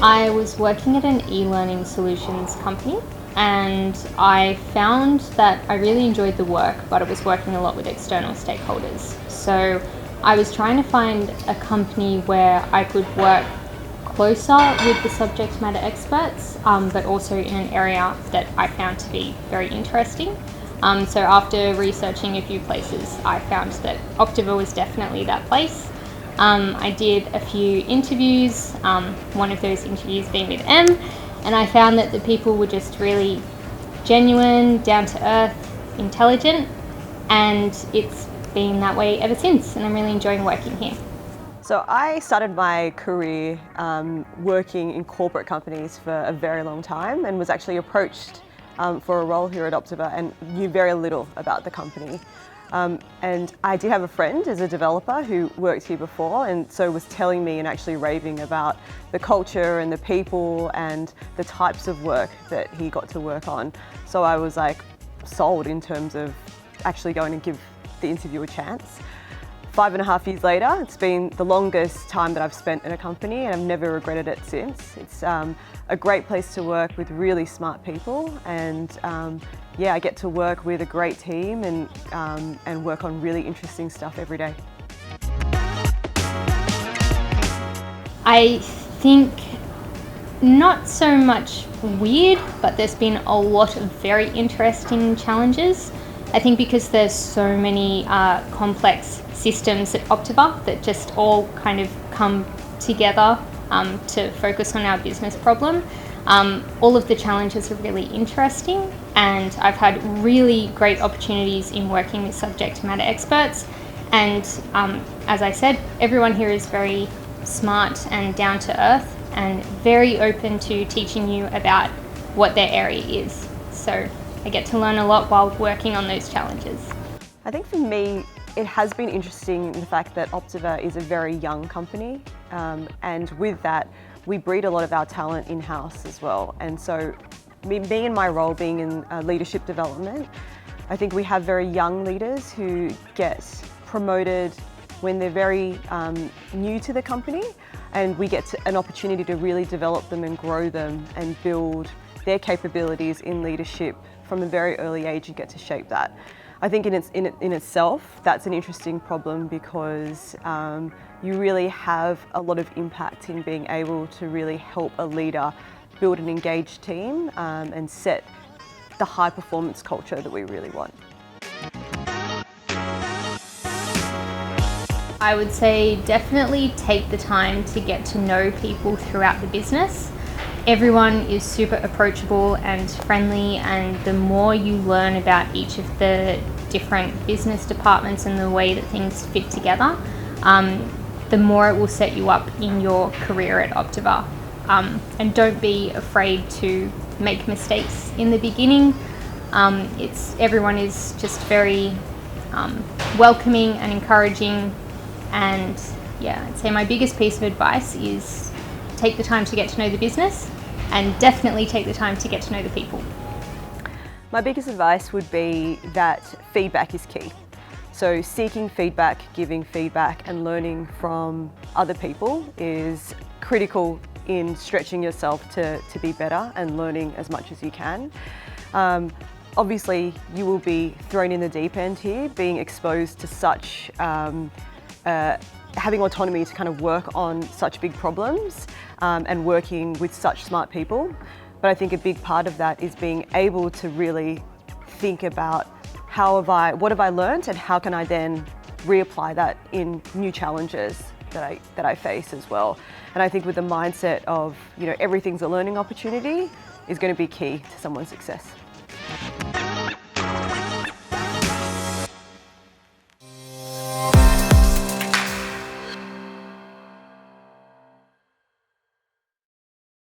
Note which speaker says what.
Speaker 1: I was working at an e-learning solutions company, and I found that I really enjoyed the work, but I was working a lot with external stakeholders. So I was trying to find a company where I could work closer with the subject matter experts, but also in an area that I found to be very interesting. So after researching a few places, I found that Optiver was definitely that place. I did a few interviews, one of those interviews being with M, and I found that the people were just really genuine, down to earth, intelligent, and it's been that way ever since, and I'm really enjoying working here.
Speaker 2: So I started my career working in corporate companies for a very long time, and was actually approached for a role here at Optiver and knew very little about the company. And I did have a friend as a developer who worked here before, and so was telling me and actually raving about the culture and the people and the types of work that he got to work on. So I was like sold in terms of actually going to give the interview a chance. 5.5 years later, it's been the longest time that I've spent in a company, and I've never regretted it since. It's a great place to work with really smart people, and yeah, I get to work with a great team and work on really interesting stuff every day.
Speaker 1: I think not so much weird, but there's been a lot of very interesting challenges. I think because there's so many complex systems at Optiver that just all kind of come together to focus on our business problem. All of the challenges are really interesting, and I've had really great opportunities in working with subject matter experts. And as I said, everyone here is very smart and down to earth and very open to teaching you about what their area is. So I get to learn a lot while working on those challenges.
Speaker 2: I think for me, it has been interesting in the fact that Optiver is a very young company, and with that, we breed a lot of our talent in-house as well. And so, me being in my role, being in leadership development, I think we have very young leaders who get promoted when they're very new to the company, and we get an opportunity to really develop them and grow them and build their capabilities in leadership from a very early age and get to shape that. I think in itself, that's an interesting problem because you really have a lot of impact in being able to really help a leader build an engaged team and set the high performance culture that we really want.
Speaker 1: I would say definitely take the time to get to know people throughout the business. Everyone is super approachable and friendly, and the more you learn about each of the different business departments and the way that things fit together, the more it will set you up in your career at Optiver. And don't be afraid to make mistakes in the beginning. Everyone is just very welcoming and encouraging, and yeah, I'd say my biggest piece of advice is take the time to get to know the business, and definitely take the time to get to know the people.
Speaker 2: My biggest advice would be that feedback is key. So seeking feedback, giving feedback and learning from other people is critical in stretching yourself to be better and learning as much as you can. Obviously, you will be thrown in the deep end here, being exposed to such having autonomy to kind of work on such big problems and working with such smart people. But I think a big part of that is being able to really think about what have I learned and how can I then reapply that in new challenges that I face as well. And I think with the mindset of, everything's a learning opportunity is going to be key to someone's success.